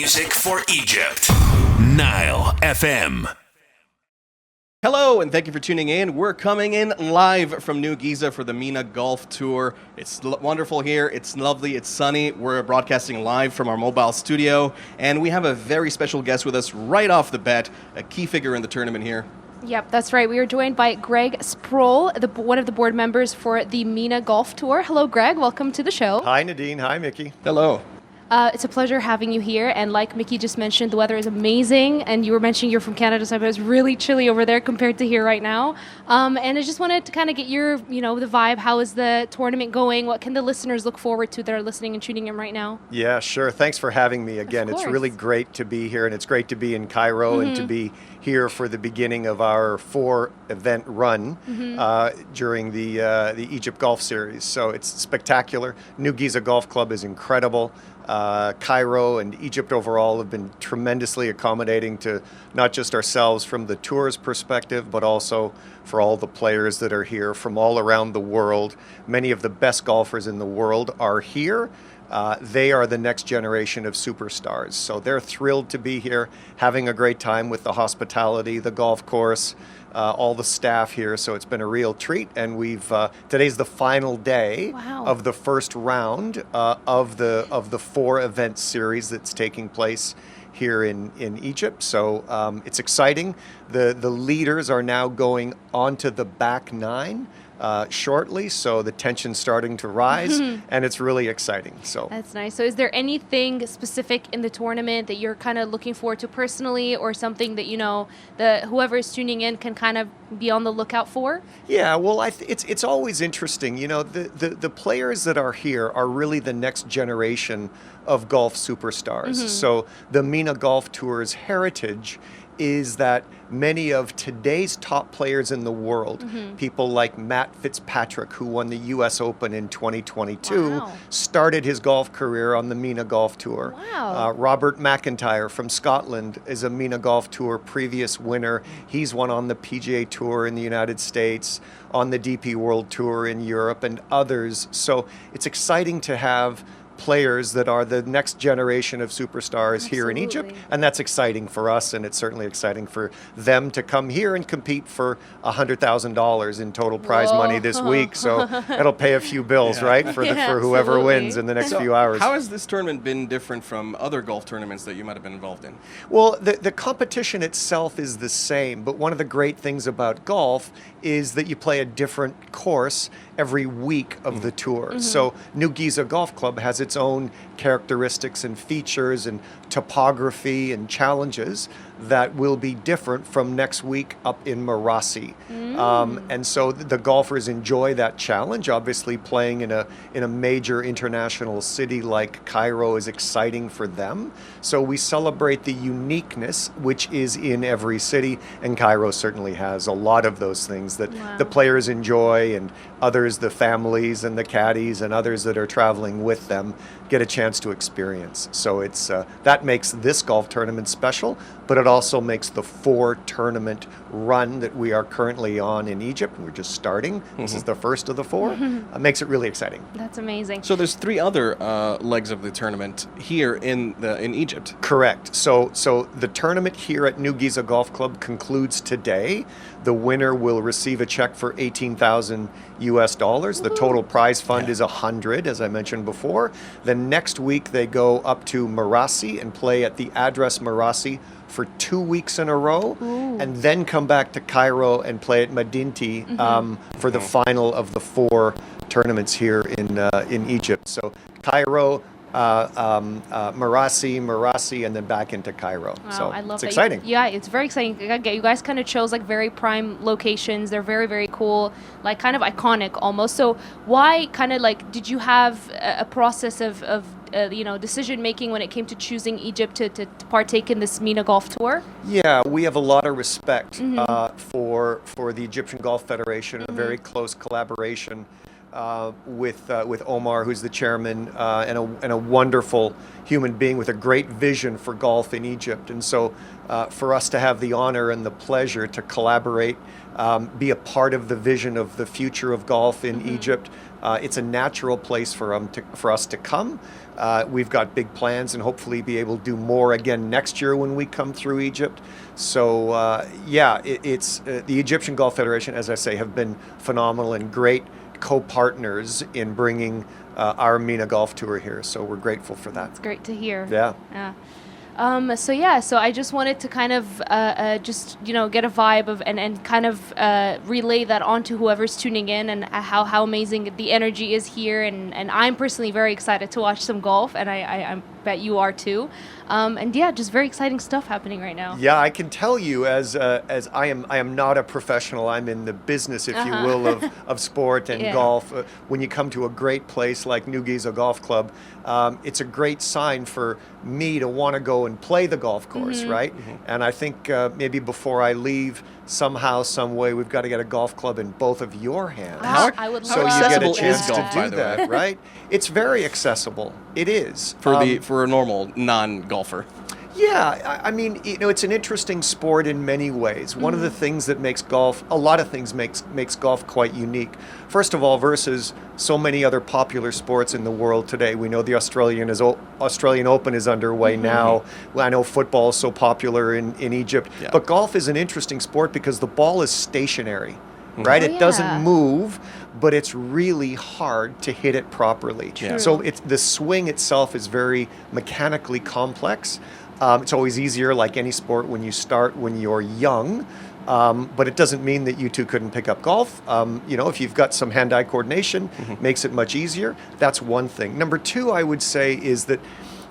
music for Egypt. NileFM. Hello, and thank you for tuning in. We're coming in live from New Giza for the MENA Golf Tour. It's wonderful here. It's lovely. It's sunny. We're broadcasting live from our mobile studio, and we have a very special guest with us right off the bat, a key figure in the tournament here. Yep, that's right. We are joined by Greg Sproule, one of the board members for the MENA Golf Tour. Hello, Greg. Welcome to the show. Hi, Nadine. Hi, Mickey. Hello. It's a pleasure having you here. And like Mickey just mentioned, the weather is amazing. And you were mentioning you're from Canada, so it's really chilly over there compared to here right now. And I just wanted to kind of get your, the vibe. How is the tournament going? What can the listeners look forward to that are listening and tuning in right now? Yeah, sure. Thanks for having me again. It's really great to be here, and it's great to be in Cairo and to be here for the beginning of our 4-event run during the Egypt Golf Series. So it's spectacular. New Giza Golf Club is incredible. Cairo and Egypt overall have been tremendously accommodating to not just ourselves from the tour's perspective, but also for all the players that are here from all around the world. Many of the best golfers in the world are here. They are the next generation of superstars. So they're thrilled to be here, having a great time with the hospitality, the golf course, all the staff here. So it's been a real treat. And today's the final day of the first round of the 4-event series that's taking place here in Egypt. So it's exciting. The leaders are now going onto the back 9. Shortly, so the tension's starting to rise, and it's really exciting. So that's nice. So is there anything specific in the tournament that you're kind of looking forward to personally, or something that whoever is tuning in can kind of be on the lookout for? Yeah, well, it's always interesting. The players that are here are really the next generation of golf superstars. So the MENA Golf Tour's heritage is that many of today's top players in the world, people like Matt Fitzpatrick, who won the U.S. Open in 2022, started his golf career on the MENA Golf Tour. Robert McIntyre from Scotland is a MENA Golf Tour previous winner. He's won on the PGA Tour in the United States, on the DP World Tour in Europe, and others. So it's exciting to have players that are the next generation of superstars here in Egypt, and that's exciting for us, and it's certainly exciting for them to come here and compete for $100,000 in total prize money this week. So it'll pay a few bills, right, for whoever wins in the next few hours. How has this tournament been different from other golf tournaments that you might have been involved in? Well, the competition itself is the same, but one of the great things about golf is that you play a different course every week of the tour. So New Giza Golf Club has its own characteristics and features and topography and challenges that will be different from next week up in Marassi. And so the golfers enjoy that challenge. Obviously, playing in a major international city like Cairo is exciting for them. So we celebrate the uniqueness which is in every city, and Cairo certainly has a lot of those things that the players enjoy, and others, the families and the caddies and others that are traveling with them, get a chance to experience. So it's that makes this golf tournament special, but it also makes the 4-tournament run that we are currently on in Egypt. We're just starting. This is the first of the 4. Makes it really exciting. That's amazing. So there's 3 other legs of the tournament here in Egypt. Correct. So the tournament here at New Giza Golf Club concludes today. The winner will receive a check for $18,000 US. The total prize fund is 100, as I mentioned before. Then next week they go up to Marassi and play at the Address Marassi for 2 weeks in a row, and then come back to Cairo and play at Madinti for the final of the 4 tournaments here in Egypt. So Cairo, Marassi, and then back into Cairo. Wow, so I love it's that. exciting. It's very exciting. You guys kind of chose like very prime locations. They're very, very cool, like kind of iconic almost. So why kind of like, did you have a process of decision making when it came to choosing Egypt to partake in this MENA Golf Tour? Yeah, we have a lot of respect for the Egyptian Golf Federation, a very close collaboration with Omar, who's the chairman, and a wonderful human being with a great vision for golf in Egypt. And so for us to have the honor and the pleasure to collaborate, be a part of the vision of the future of golf in Egypt, It's a natural place for us to come. We've got big plans and hopefully be able to do more again next year when we come through Egypt. So it's the Egyptian Golf Federation, as I say, have been phenomenal and great co-partners in bringing our MENA Golf Tour here. So we're grateful for that. It's great to hear. Yeah. So I just wanted to kind of get a vibe of and kind of relay that onto whoever's tuning in, and how amazing the energy is here, and I'm personally very excited to watch some golf, and I bet you are too. Just very exciting stuff happening right now. Yeah, I can tell you as I am not a professional. I'm in the business, if you will, of sport and golf. When you come to a great place like New Giza Golf Club, it's a great sign for me to want to go and play the golf course, right? And I think maybe before I leave, somehow, some way, we've got to get a golf club in both of your hands. I would so love you get a accessible chance is to golf, by do the that, way? right? It's very accessible. It is For a normal non-golfer. Yeah, I mean, it's an interesting sport in many ways. One of the things that makes golf, a lot of things makes golf quite unique. First of all, versus so many other popular sports in the world today. We know the Australian Open is underway now. I know football is so popular in Egypt. Yeah. But golf is an interesting sport because the ball is stationary, right? Oh, It doesn't yeah. move, but it's really hard to hit it properly. True. So the swing itself is very mechanically complex. It's always easier, like any sport, when you start when you're young. But it doesn't mean that you two couldn't pick up golf. If you've got some hand-eye coordination, makes it much easier. That's one thing. Number two, I would say, is that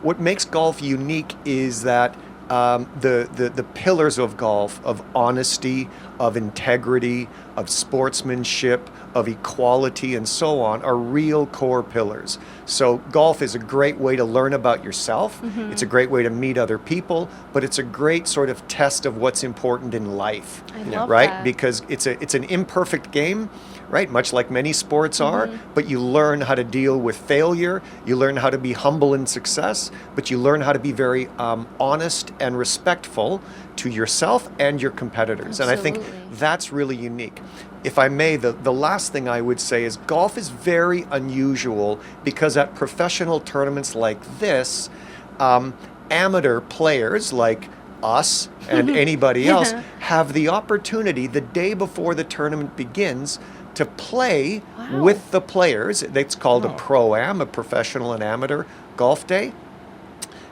what makes golf unique is that the pillars of golf, of honesty, of integrity, of sportsmanship, of equality, and so on, are real core pillars. So golf is a great way to learn about yourself. It's a great way to meet other people, but it's a great sort of test of what's important in life, I love right? that. Because it's an imperfect game, right? Much like many sports are, but you learn how to deal with failure. You learn how to be humble in success, but you learn how to be very honest and respectful to yourself and your competitors. And I think Absolutely. that's really unique. If I may, the last thing I would say is golf is very unusual because at professional tournaments like this, amateur players like us and anybody else have the opportunity the day before the tournament begins to play with the players. It's called a pro-am, a professional and amateur golf day.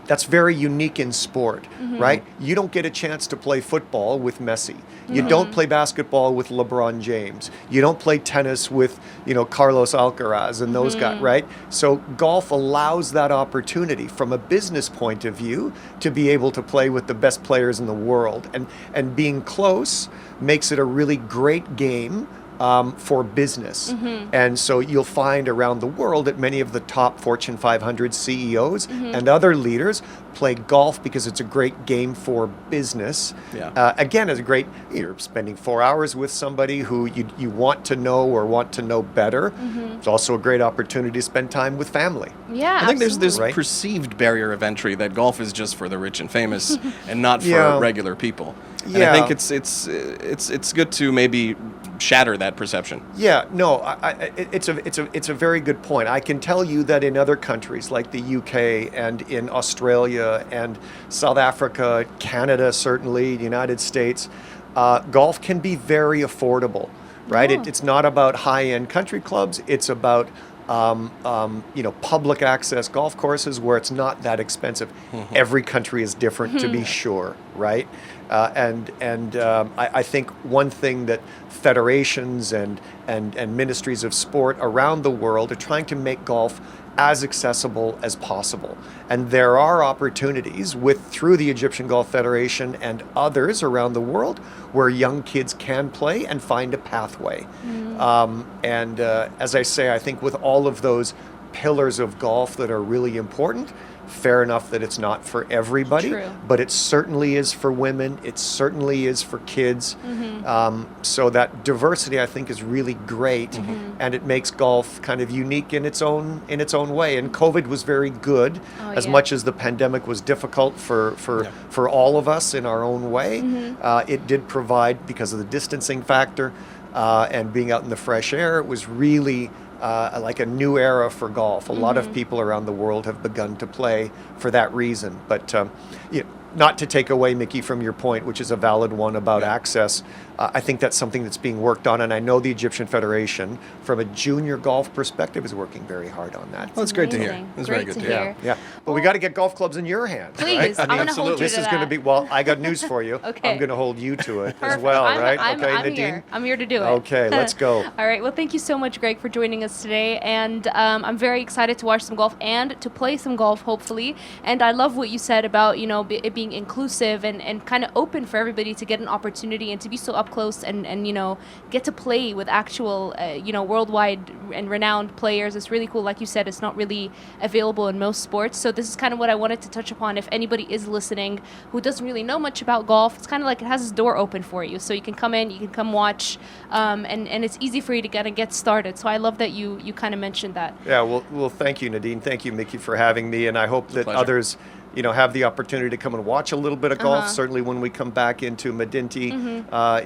That's very unique in sport, right? You don't get a chance to play football with Messi. You don't play basketball with LeBron James. You don't play tennis with, Carlos Alcaraz and those guys, right? So golf allows that opportunity from a business point of view to be able to play with the best players in the world. And being close makes it a really great game for business. And so you'll find around the world that many of the top Fortune 500 CEOs and other leaders play golf because it's a great game for business. Yeah. Again, it's a great, you're spending 4 hours with somebody who you want to know or want to know better. It's also a great opportunity to spend time with family. Yeah, I think there's this Right. perceived barrier of entry that golf is just for the rich and famous and not for Yeah. regular people. And Yeah. I think it's good to maybe shatter that perception. Yeah, no, it's a very good point. I can tell you that in other countries like the UK and in Australia and South Africa, Canada, certainly, the United States, golf can be very affordable, right? Oh. It's not about high-end country clubs. It's about public access golf courses where it's not that expensive. Every country is different, to be sure, right? I think one thing that federations and ministries of sport around the world are trying to make golf as accessible as possible. And there are opportunities through the Egyptian Golf Federation and others around the world where young kids can play and find a pathway. As I say, I think with all of those pillars of golf that are really important, fair enough that it's not for everybody, True. but it certainly is for women. It certainly is for kids. So that diversity, I think, is really great, and it makes golf kind of unique in its own way. And COVID was very good, as much as the pandemic was difficult for all of us in our own way. It did provide, because of the distancing factor and being out in the fresh air, it was really like a new era for golf. A lot of people around the world have begun to play for that reason. But not to take away, Mickey, from your point, which is a valid one about access, I think that's something that's being worked on, and I know the Egyptian Federation, from a junior golf perspective, is working very hard on that. Well, that's great to hear. That's very good to hear. Yeah. But we got to get golf clubs in your hands, Please, right? I'm going to hold you This to is that. going to be, well, I got news for you. Okay. I'm going to hold you to it as Perfect. well, right? I'm Nadine? here. I'm here to do it. Okay, let's go. All right. Well, thank you so much, Greg, for joining us today. And I'm very excited to watch some golf and to play some golf, hopefully. And I love what you said about, it being inclusive and kind of open for everybody to get an opportunity and to be so up close and get to play with actual, worldwide and renowned players. It's really cool. Like you said, it's not really available in most sports. So this is kind of what I wanted to touch upon. If anybody is listening who doesn't really know much about golf, it's kind of like it has its door open for you. So you can come in, you can come watch, and it's easy for you to get started. So I love that you kind of mentioned that. Yeah, well, thank you, Nadine. Thank you, Mickey, for having me. And I hope that others have the opportunity to come and watch a little bit of golf. Certainly when we come back into Medinti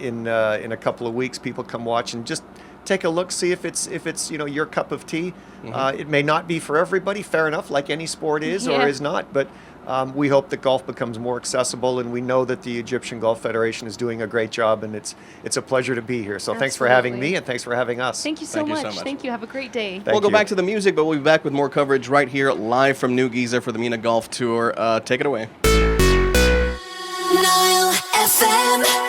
in a couple of weeks, people come watch and just take a look, see if it's your cup of tea. It may not be for everybody, fair enough, like any sport is or is not, but we hope that golf becomes more accessible, and we know that the Egyptian Golf Federation is doing a great job, and it's a pleasure to be here. So thanks for having me, and thanks for having us. Thank you so much. Thank you. Have a great day. We'll go back to the music, but we'll be back with more coverage right here live from New Giza for the MENA Golf Tour. Take it away. NileFM.